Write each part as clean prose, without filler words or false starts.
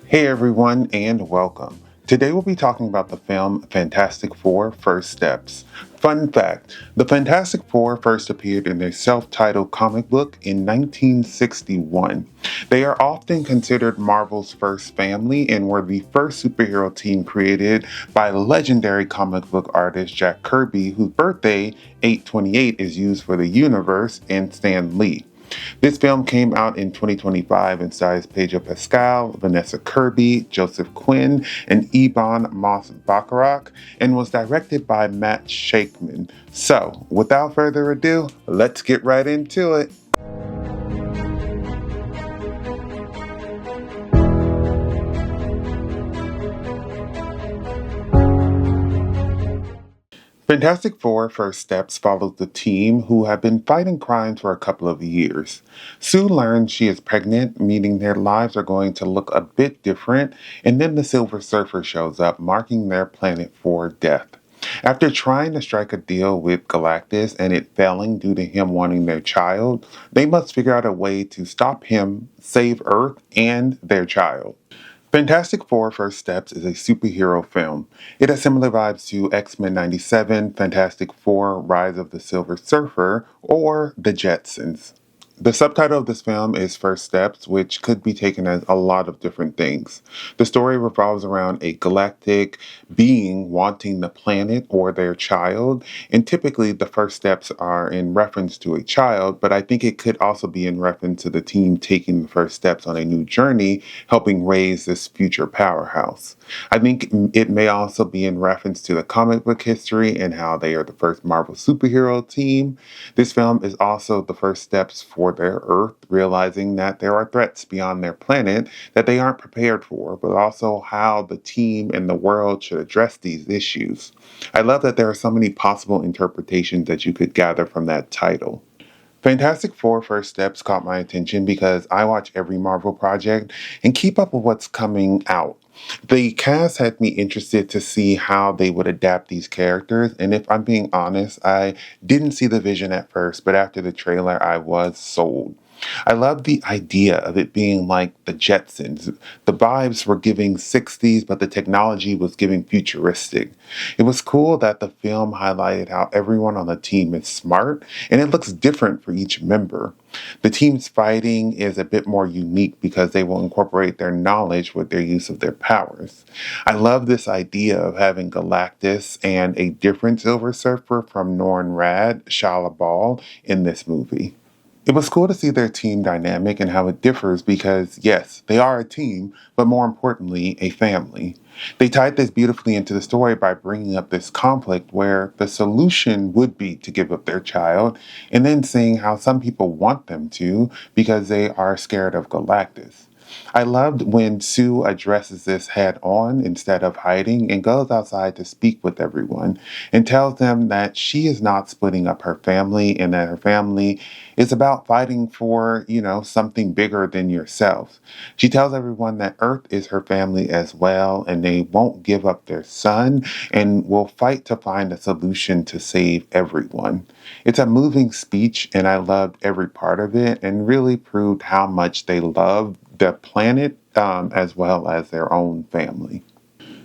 Hey everyone, and welcome. Today we'll be talking about the film Fantastic Four First Steps. Fun fact, the Fantastic Four first appeared in their self-titled comic book in 1961. They are often considered Marvel's first family and were the first superhero team created by legendary comic book artist Jack Kirby, whose birthday, 8/28, is used for the universe, and Stan Lee. This film came out in 2025 and stars Pedro Pascal, Vanessa Kirby, Joseph Quinn, and Ebon Moss-Bachrach, and was directed by Matt Shakman. So, without further ado, let's get right into it. Fantastic Four First Steps follows the team who have been fighting crime for a couple of years. Sue learns she is pregnant, meaning their lives are going to look a bit different, and then the Silver Surfer shows up, marking their planet for death. After trying to strike a deal with Galactus and it failing due to him wanting their child, they must figure out a way to stop him, save Earth, and their child. Fantastic Four First Steps is a superhero film. It has similar vibes to X-Men 97, Fantastic Four, Rise of the Silver Surfer, or The Jetsons. The subtitle of this film is First Steps, which could be taken as a lot of different things. The story revolves around a galactic being wanting the planet or their child, and typically the first steps are in reference to a child, but I think it could also be in reference to the team taking the first steps on a new journey, helping raise this future powerhouse. I think it may also be in reference to the comic book history and how they are the first Marvel superhero team. This film is also the first steps for their Earth, realizing that there are threats beyond their planet that they aren't prepared for, but also how the team and the world should address these issues. I love that there are so many possible interpretations that you could gather from that title. Fantastic Four First Steps caught my attention because I watch every Marvel project and keep up with what's coming out. The cast had me interested to see how they would adapt these characters, and if I'm being honest, I didn't see the vision at first, but after the trailer, I was sold. I love the idea of it being like the Jetsons. The vibes were giving 60s, but the technology was giving futuristic. It was cool that the film highlighted how everyone on the team is smart, and it looks different for each member. The team's fighting is a bit more unique because they will incorporate their knowledge with their use of their powers. I love this idea of having Galactus and a different Silver Surfer from Norn Rad, Shala Ball, in this movie. It was cool to see their team dynamic and how it differs because, yes, they are a team, but more importantly, a family. They tied this beautifully into the story by bringing up this conflict where the solution would be to give up their child, and then seeing how some people want them to because they are scared of Galactus. I loved when Sue addresses this head on instead of hiding and goes outside to speak with everyone and tells them that she is not splitting up her family and that her family is about fighting for, something bigger than yourself. She tells everyone that Earth is her family as well and they won't give up their son and will fight to find a solution to save everyone. It's a moving speech and I loved every part of it and really proved how much they love the planet as well as their own family.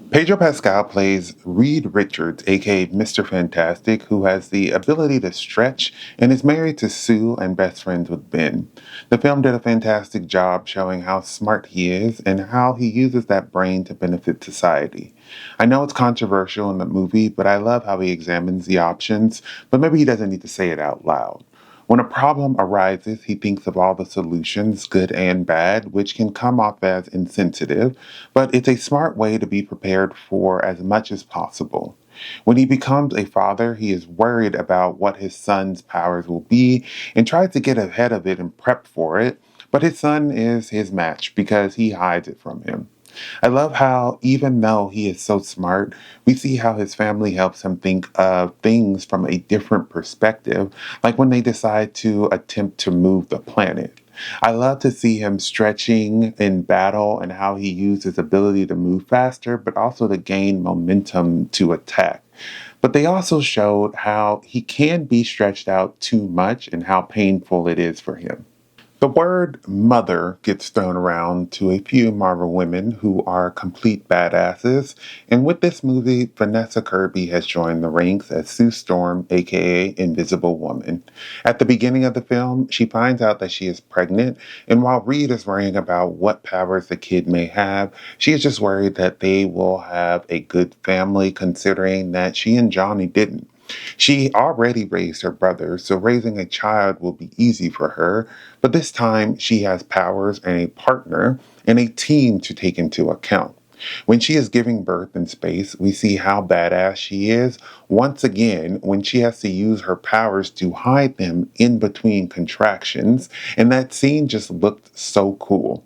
Pedro Pascal plays Reed Richards, aka Mr. Fantastic, who has the ability to stretch and is married to Sue and best friends with Ben. The film did a fantastic job showing how smart he is and how he uses that brain to benefit society. I know it's controversial in the movie, but I love how he examines the options, but maybe he doesn't need to say it out loud. When a problem arises, he thinks of all the solutions, good and bad, which can come off as insensitive, but it's a smart way to be prepared for as much as possible. When he becomes a father, he is worried about what his son's powers will be and tries to get ahead of it and prep for it, but his son is his match because he hides it from him. I love how, even though he is so smart, we see how his family helps him think of things from a different perspective, like when they decide to attempt to move the planet. I love to see him stretching in battle and how he used his ability to move faster, but also to gain momentum to attack. But they also showed how he can be stretched out too much and how painful it is for him. The word mother gets thrown around to a few Marvel women who are complete badasses, and with this movie, Vanessa Kirby has joined the ranks as Sue Storm, aka Invisible Woman. At the beginning of the film, she finds out that she is pregnant, and while Reed is worrying about what powers the kid may have, she is just worried that they will have a good family considering that she and Johnny didn't. She already raised her brother, so raising a child will be easy for her, but this time she has powers and a partner and a team to take into account. When she is giving birth in space, we see how badass she is once again when she has to use her powers to hide them in between contractions, and that scene just looked so cool.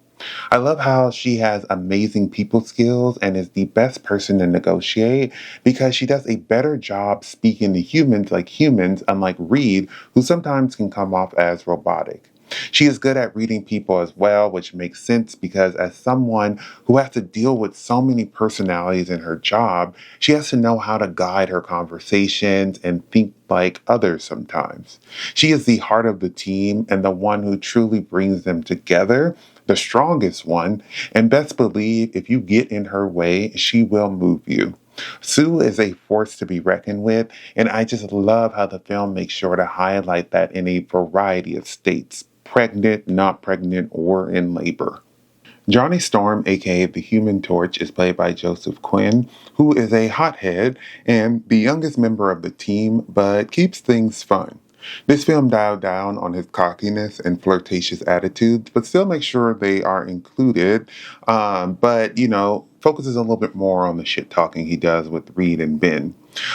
I love how she has amazing people skills and is the best person to negotiate because she does a better job speaking to humans like humans, unlike Reed, who sometimes can come off as robotic. She is good at reading people as well, which makes sense because as someone who has to deal with so many personalities in her job, she has to know how to guide her conversations and think like others sometimes. She is the heart of the team and the one who truly brings them together, the strongest one, and best believe if you get in her way, she will move you. Sue is a force to be reckoned with, and I just love how the film makes sure to highlight that in a variety of states pregnant, not pregnant, or in labor. Johnny Storm, aka the Human Torch, is played by Joseph Quinn, who is a hothead and the youngest member of the team, but keeps things fun. This film dialed down on his cockiness and flirtatious attitudes, but still makes sure they are included. But, focuses a little bit more on the shit talking he does with Reed and Ben.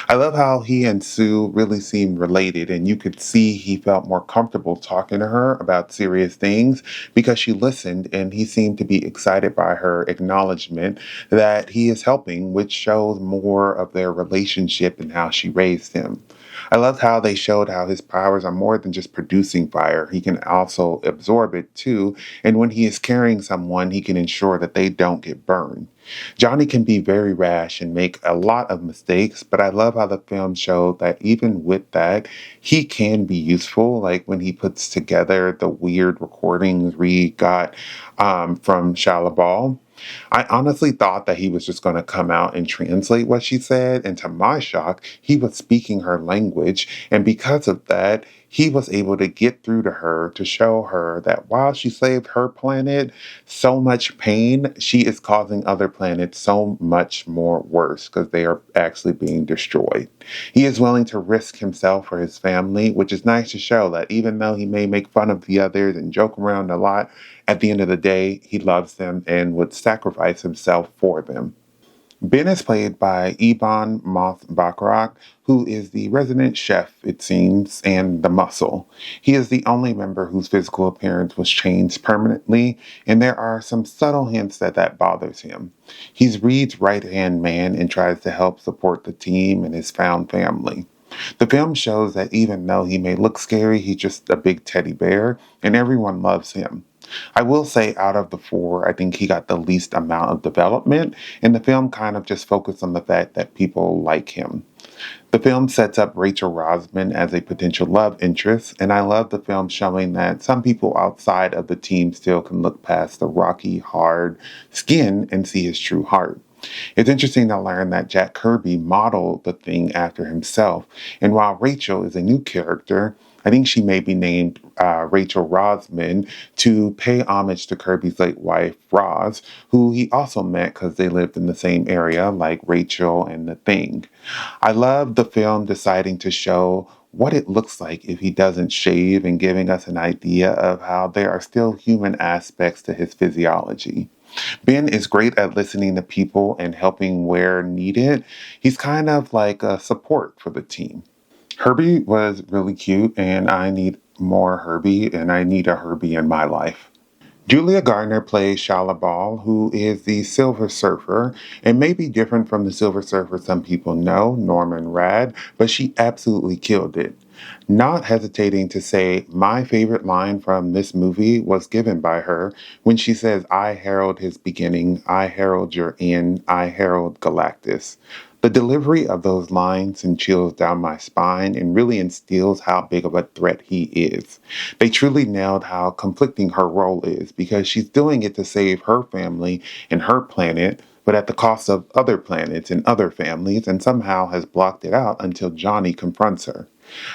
I love how he and Sue really seemed related, and you could see he felt more comfortable talking to her about serious things because she listened and he seemed to be excited by her acknowledgement that he is helping, which shows more of their relationship and how she raised him. I loved how they showed how his powers are more than just producing fire. He can also absorb it too, and when he is carrying someone, he can ensure that they don't get burned. Johnny can be very rash and make a lot of mistakes, but I love how the film showed that even with that, he can be useful. Like when he puts together the weird recordings Reed got from Shalabal. I honestly thought that he was just going to come out and translate what she said, and to my shock, he was speaking her language, and because of that, he was able to get through to her to show her that while she saved her planet so much pain, she is causing other planets so much more worse because they are actually being destroyed. He is willing to risk himself for his family, which is nice to show that even though he may make fun of the others and joke around a lot, at the end of the day, he loves them and would sacrifice himself for them. Ben is played by Ebon Moss-Bachrach, who is the resident chef, it seems, and the muscle. He is the only member whose physical appearance was changed permanently, and there are some subtle hints that bothers him. He's Reed's right-hand man and tries to help support the team and his found family. The film shows that even though he may look scary, he's just a big teddy bear, and everyone loves him. I will say, out of the four, I think he got the least amount of development, and the film kind of just focused on the fact that people like him. The film sets up Rachel Rosman as a potential love interest, and I love the film showing that some people outside of the team still can look past the rocky, hard skin and see his true heart. It's interesting to learn that Jack Kirby modeled the thing after himself, and while Rachel is a new character, I think she may be named Rachel Rosman to pay homage to Kirby's late wife, Roz, who he also met because they lived in the same area like Rachel and the Thing. I love the film deciding to show what it looks like if he doesn't shave and giving us an idea of how there are still human aspects to his physiology. Ben is great at listening to people and helping where needed. He's kind of like a support for the team. Herbie was really cute, and I need more Herbie, and I need a Herbie in my life. Julia Gardner plays Shala Ball, who is the Silver Surfer, and may be different from the Silver Surfer some people know, Norman Rad, but she absolutely killed it. Not hesitating to say my favorite line from this movie was given by her when she says, I herald his beginning, I herald your end, I herald Galactus. The delivery of those lines sends chills down my spine and really instills how big of a threat he is. They truly nailed how conflicting her role is because she's doing it to save her family and her planet, but at the cost of other planets and other families, and somehow has blocked it out until Johnny confronts her.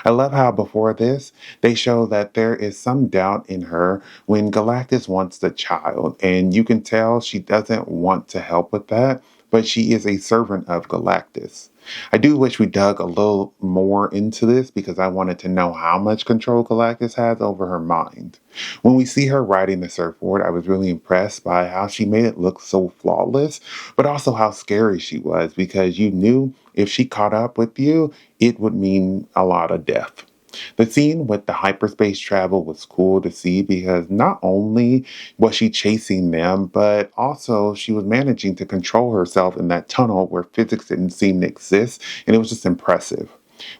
I love how before this, they show that there is some doubt in her when Galactus wants the child, and you can tell she doesn't want to help with that, but she is a servant of Galactus. I do wish we dug a little more into this because I wanted to know how much control Galactus has over her mind. When we see her riding the surfboard, I was really impressed by how she made it look so flawless, but also how scary she was because you knew if she caught up with you, it would mean a lot of death. The scene with the hyperspace travel was cool to see because not only was she chasing them, but also she was managing to control herself in that tunnel where physics didn't seem to exist, and it was just impressive.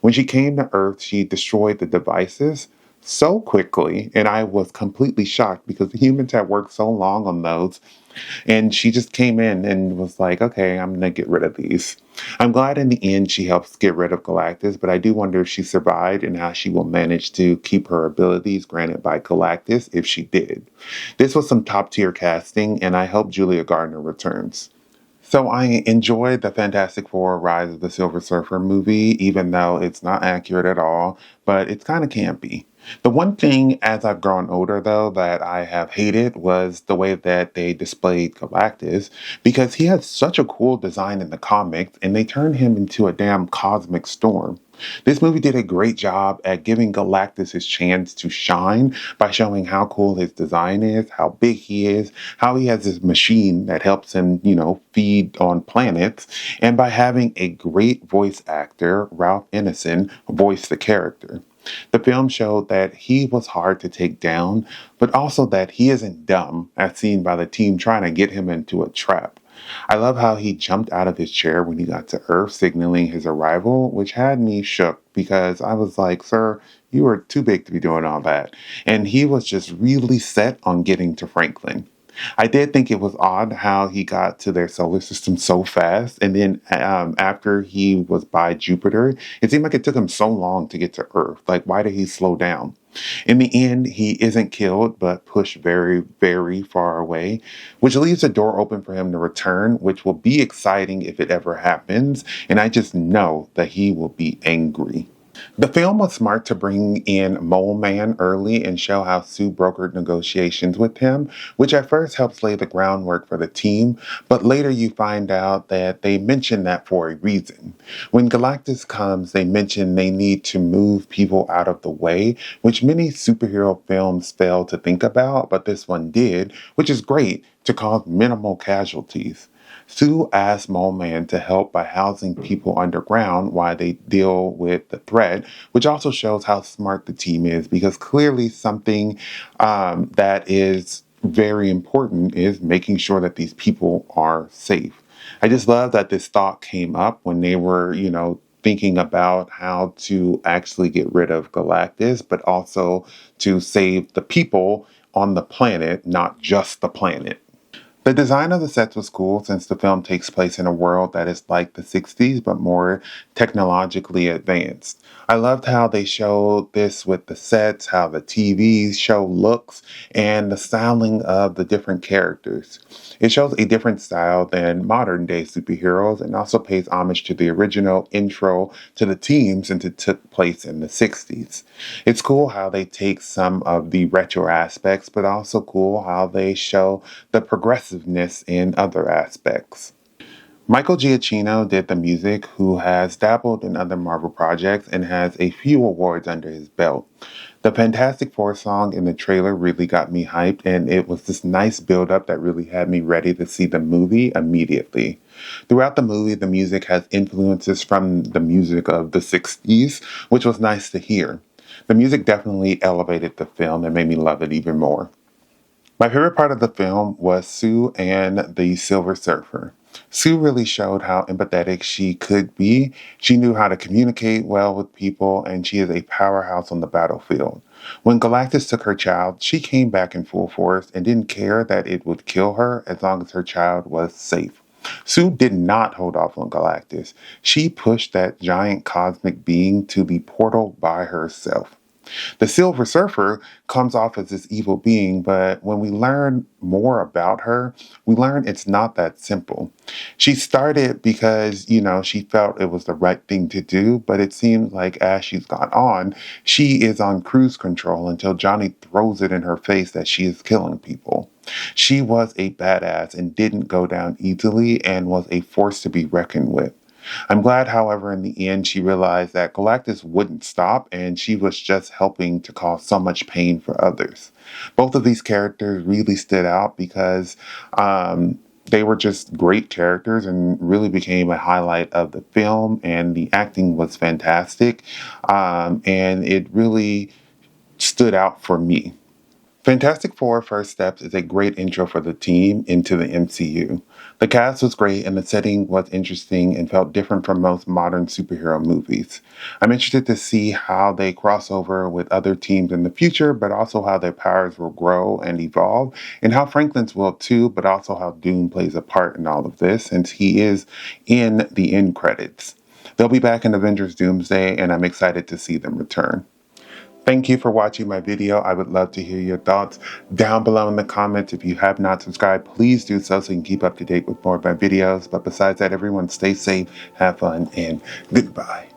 When she came to Earth, she destroyed the devices so quickly, and I was completely shocked because the humans had worked so long on those, and she just came in and was like, okay, I'm going to get rid of these. I'm glad in the end she helps get rid of Galactus, but I do wonder if she survived and how she will manage to keep her abilities granted by Galactus if she did. This was some top tier casting, and I hope Julia Gardner returns. So I enjoyed the Fantastic Four Rise of the Silver Surfer movie, even though it's not accurate at all, but it's kind of campy. The one thing as I've grown older, though, that I have hated was the way that they displayed Galactus, because he had such a cool design in the comics, and they turned him into a damn cosmic storm. This movie did a great job at giving Galactus his chance to shine by showing how cool his design is, how big he is, how he has this machine that helps him, feed on planets, and by having a great voice actor, Ralph Ineson, voice the character. The film showed that he was hard to take down, but also that he isn't dumb, as seen by the team trying to get him into a trap. I love how he jumped out of his chair when he got to Earth, signaling his arrival, which had me shook because I was like, sir, you are too big to be doing all that. And he was just really set on getting to Franklin. I did think it was odd how he got to their solar system so fast, and then after he was by Jupiter, it seemed like it took him so long to get to Earth. Like, why did he slow down? In the end, he isn't killed, but pushed very, very far away, which leaves the door open for him to return, which will be exciting if it ever happens, and I just know that he will be angry. The film was smart to bring in Mole Man early and show how Sue brokered negotiations with him, which at first helps lay the groundwork for the team, but later you find out that they mention that for a reason. When Galactus comes, they mention they need to move people out of the way, which many superhero films fail to think about, but this one did, which is great to cause minimal casualties. Sue asks Mole Man to help by housing people underground while they deal with the threat, which also shows how smart the team is because clearly something that is very important is making sure that these people are safe. I just love that this thought came up when they were, thinking about how to actually get rid of Galactus, but also to save the people on the planet, not just the planet. The design of the sets was cool since the film takes place in a world that is like the 60s but more technologically advanced. I loved how they showed this with the sets, how the TV show looks, and the styling of the different characters. It shows a different style than modern day superheroes and also pays homage to the original intro to the team since it took place in the 60s. It's cool how they take some of the retro aspects, but also cool how they show the progressiveness in other aspects. Michael Giacchino did the music, who has dabbled in other Marvel projects and has a few awards under his belt. The Fantastic Four song in the trailer really got me hyped, and it was this nice build up that really had me ready to see the movie immediately. Throughout the movie, the music has influences from the music of the 60s, which was nice to hear. The music definitely elevated the film and made me love it even more. My favorite part of the film was Sue and the Silver Surfer. Sue really showed how empathetic she could be. She knew how to communicate well with people, and she is a powerhouse on the battlefield. When Galactus took her child, she came back in full force and didn't care that it would kill her as long as her child was safe. Sue did not hold off on Galactus. She pushed that giant cosmic being to the portal by herself. The Silver Surfer comes off as this evil being, but when we learn more about her, we learn it's not that simple. She started because, she felt it was the right thing to do, but it seems like as she's gone on, she is on cruise control until Johnny throws it in her face that she is killing people. She was a badass and didn't go down easily and was a force to be reckoned with. I'm glad, however, in the end, she realized that Galactus wouldn't stop and she was just helping to cause so much pain for others. Both of these characters really stood out because they were just great characters and really became a highlight of the film, and the acting was fantastic. And it really stood out for me. Fantastic Four First Steps is a great intro for the team into the MCU. The cast was great and the setting was interesting and felt different from most modern superhero movies. I'm interested to see how they cross over with other teams in the future, but also how their powers will grow and evolve, and how Franklin's will too, but also how Doom plays a part in all of this, since he is in the end credits. They'll be back in Avengers Doomsday, and I'm excited to see them return. Thank you for watching my video. I would love to hear your thoughts down below in the comments. If you have not subscribed, please do so you can keep up to date with more of my videos. But besides that, everyone stay safe, have fun, and goodbye.